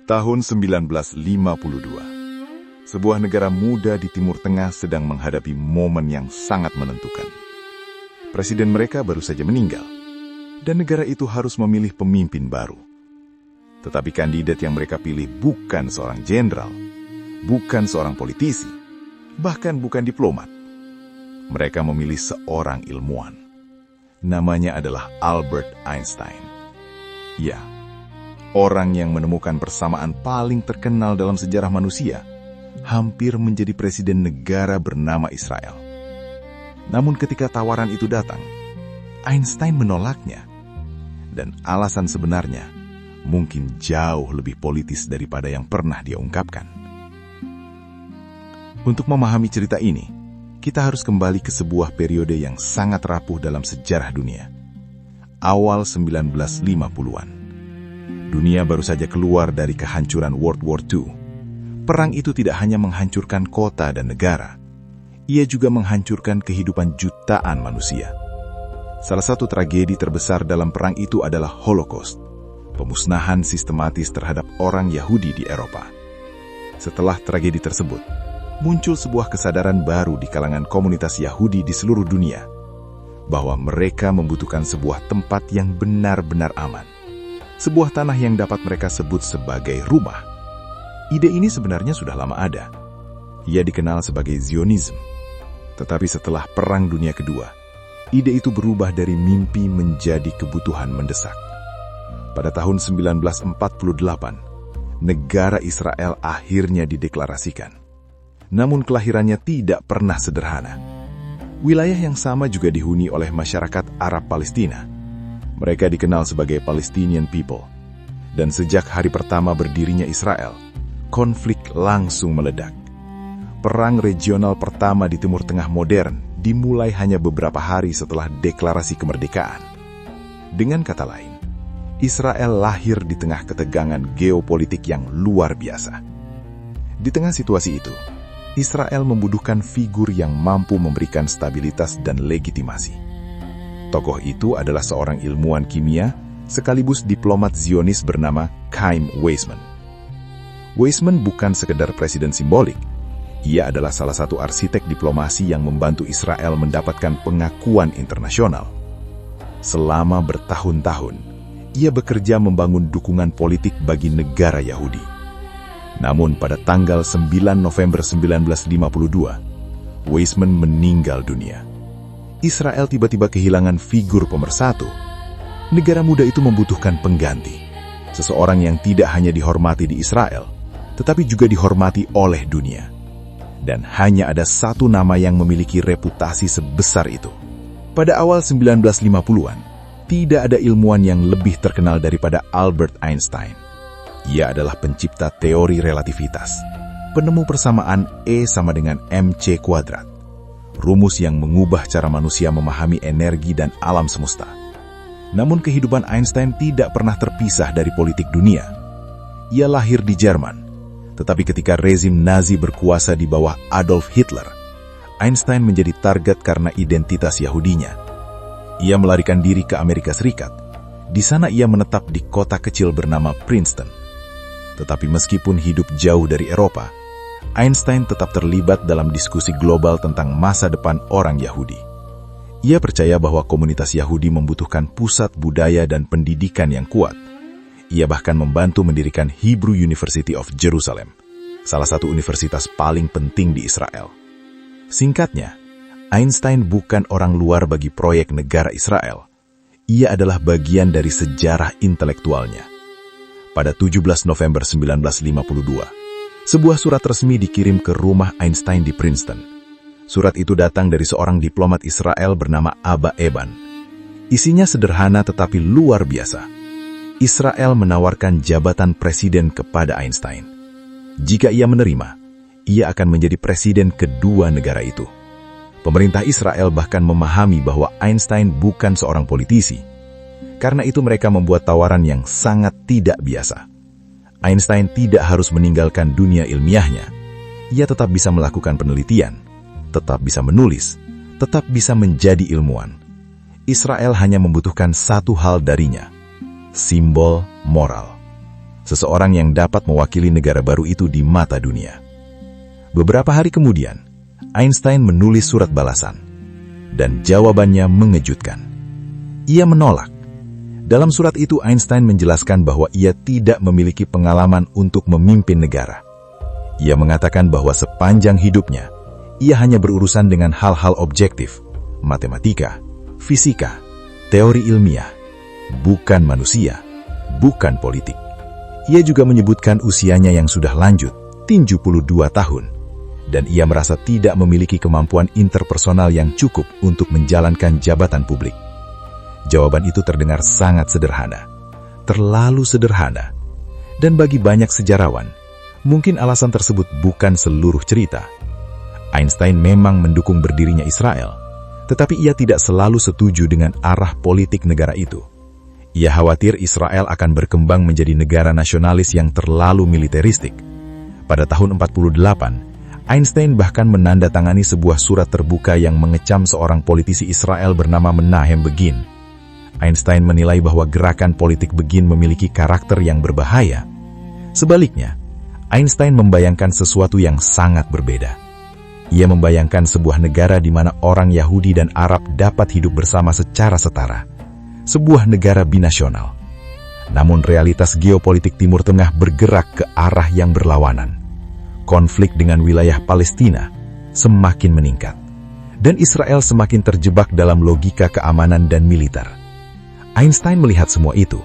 Tahun 1952. Sebuah negara muda di Timur Tengah sedang menghadapi momen yang sangat menentukan. Presiden mereka baru saja meninggal, dan negara itu harus memilih pemimpin baru. Tetapi kandidat yang mereka pilih bukan seorang jenderal, bukan seorang politisi, bahkan bukan diplomat. Mereka memilih seorang ilmuwan. Namanya adalah Albert Einstein. Ya, orang yang menemukan persamaan paling terkenal dalam sejarah manusia, hampir menjadi presiden negara bernama Israel. Namun ketika tawaran itu datang, Einstein menolaknya. Dan alasan sebenarnya mungkin jauh lebih politis daripada yang pernah dia ungkapkan. Untuk memahami cerita ini, kita harus kembali ke sebuah periode yang sangat rapuh dalam sejarah dunia. Awal 1950-an. Dunia baru saja keluar dari kehancuran World War II. Perang itu tidak hanya menghancurkan kota dan negara, ia juga menghancurkan kehidupan jutaan manusia. Salah satu tragedi terbesar dalam perang itu adalah Holocaust, pemusnahan sistematis terhadap orang Yahudi di Eropa. Setelah tragedi tersebut, muncul sebuah kesadaran baru di kalangan komunitas Yahudi di seluruh dunia, bahwa mereka membutuhkan sebuah tempat yang benar-benar aman, sebuah tanah yang dapat mereka sebut sebagai rumah. Ide ini sebenarnya sudah lama ada. Ia dikenal sebagai Zionisme. Tetapi setelah Perang Dunia Kedua, ide itu berubah dari mimpi menjadi kebutuhan mendesak. Pada tahun 1948, negara Israel akhirnya dideklarasikan. Namun kelahirannya tidak pernah sederhana. Wilayah yang sama juga dihuni oleh masyarakat Arab Palestina. Mereka dikenal sebagai Palestinian people. Dan sejak hari pertama berdirinya Israel, konflik langsung meledak. Perang regional pertama di Timur Tengah modern dimulai hanya beberapa hari setelah deklarasi kemerdekaan. Dengan kata lain, Israel lahir di tengah ketegangan geopolitik yang luar biasa. Di tengah situasi itu, Israel membutuhkan figur yang mampu memberikan stabilitas dan legitimasi. Tokoh itu adalah seorang ilmuwan kimia sekaligus diplomat Zionis bernama Chaim Weizmann. Weizmann bukan sekedar presiden simbolik. Ia adalah salah satu arsitek diplomasi yang membantu Israel mendapatkan pengakuan internasional. Selama bertahun-tahun, ia bekerja membangun dukungan politik bagi negara Yahudi. Namun pada tanggal 9 November 1952, Weizmann meninggal dunia. Israel tiba-tiba kehilangan figur pemersatu. Negara muda itu membutuhkan pengganti. Seseorang yang tidak hanya dihormati di Israel, tetapi juga dihormati oleh dunia. Dan hanya ada satu nama yang memiliki reputasi sebesar itu. Pada awal 1950-an, tidak ada ilmuwan yang lebih terkenal daripada Albert Einstein. Ia adalah pencipta teori relativitas, penemu persamaan E sama dengan mc², rumus yang mengubah cara manusia memahami energi dan alam semesta. Namun kehidupan Einstein tidak pernah terpisah dari politik dunia. Ia lahir di Jerman, tetapi ketika rezim Nazi berkuasa di bawah Adolf Hitler, Einstein menjadi target karena identitas Yahudinya. Ia melarikan diri ke Amerika Serikat. Di sana ia menetap di kota kecil bernama Princeton. Tetapi meskipun hidup jauh dari Eropa, Einstein tetap terlibat dalam diskusi global tentang masa depan orang Yahudi. Ia percaya bahwa komunitas Yahudi membutuhkan pusat budaya dan pendidikan yang kuat. Ia bahkan membantu mendirikan Hebrew University of Jerusalem, salah satu universitas paling penting di Israel. Singkatnya, Einstein bukan orang luar bagi proyek negara Israel. Ia adalah bagian dari sejarah intelektualnya. Pada 17 November 1952, sebuah surat resmi dikirim ke rumah Einstein di Princeton. Surat itu datang dari seorang diplomat Israel bernama Abba Eban. Isinya sederhana tetapi luar biasa. Israel menawarkan jabatan presiden kepada Einstein. Jika ia menerima, ia akan menjadi presiden kedua negara itu. Pemerintah Israel bahkan memahami bahwa Einstein bukan seorang politisi. Karena itu mereka membuat tawaran yang sangat tidak biasa. Einstein tidak harus meninggalkan dunia ilmiahnya. Ia tetap bisa melakukan penelitian, tetap bisa menulis, tetap bisa menjadi ilmuwan. Israel hanya membutuhkan satu hal darinya, simbol moral. seseorang yang dapat mewakili negara baru itu di mata dunia. Beberapa hari kemudian, Einstein menulis surat balasan, dan jawabannya mengejutkan. Ia menolak. Dalam surat itu, Einstein menjelaskan bahwa ia tidak memiliki pengalaman untuk memimpin negara. Ia mengatakan bahwa sepanjang hidupnya, ia hanya berurusan dengan hal-hal objektif, matematika, fisika, teori ilmiah, bukan manusia, bukan politik. Ia juga menyebutkan usianya yang sudah lanjut, 72 tahun, dan ia merasa tidak memiliki kemampuan interpersonal yang cukup untuk menjalankan jabatan publik. Jawaban itu terdengar sangat sederhana, terlalu sederhana, dan bagi banyak sejarawan, mungkin alasan tersebut bukan seluruh cerita. Einstein memang mendukung berdirinya Israel, tetapi ia tidak selalu setuju dengan arah politik negara itu. Ia khawatir Israel akan berkembang menjadi negara nasionalis yang terlalu militeristik. Pada tahun 1948, Einstein bahkan menandatangani sebuah surat terbuka yang mengecam seorang politisi Israel bernama Menahem Begin. Einstein menilai bahwa gerakan politik Begin memiliki karakter yang berbahaya. Sebaliknya, Einstein membayangkan sesuatu yang sangat berbeda. Ia membayangkan sebuah negara di mana orang Yahudi dan Arab dapat hidup bersama secara setara. Sebuah negara binasional. Namun realitas geopolitik Timur Tengah bergerak ke arah yang berlawanan. Konflik dengan wilayah Palestina semakin meningkat, dan Israel semakin terjebak dalam logika keamanan dan militer. Einstein melihat semua itu,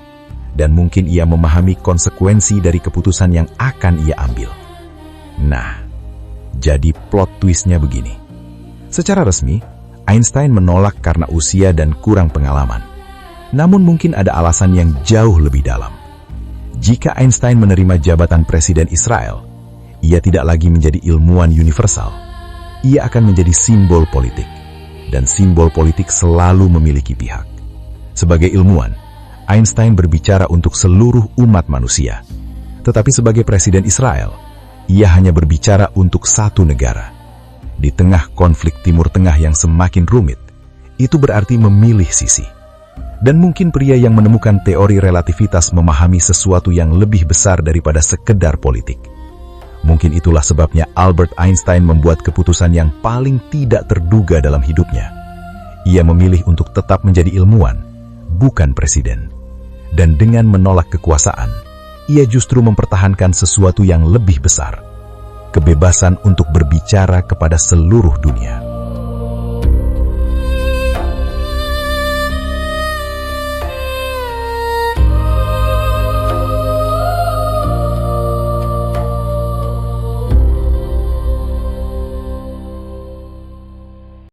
dan mungkin ia memahami konsekuensi dari keputusan yang akan ia ambil. Nah, jadi plot twistnya begini. Secara resmi, Einstein menolak karena usia dan kurang pengalaman. Namun mungkin ada alasan yang jauh lebih dalam. Jika Einstein menerima jabatan Presiden Israel, ia tidak lagi menjadi ilmuwan universal. Ia akan menjadi simbol politik, dan simbol politik selalu memiliki pihak. Sebagai ilmuwan, Einstein berbicara untuk seluruh umat manusia. Tetapi sebagai Presiden Israel, ia hanya berbicara untuk satu negara. Di tengah konflik Timur Tengah yang semakin rumit, itu berarti memilih sisi. Dan mungkin pria yang menemukan teori relativitas memahami sesuatu yang lebih besar daripada sekedar politik. Mungkin itulah sebabnya Albert Einstein membuat keputusan yang paling tidak terduga dalam hidupnya. Ia memilih untuk tetap menjadi ilmuwan, bukan presiden. Dan dengan menolak kekuasaan, ia justru mempertahankan sesuatu yang lebih besar. Kebebasan untuk berbicara kepada seluruh dunia.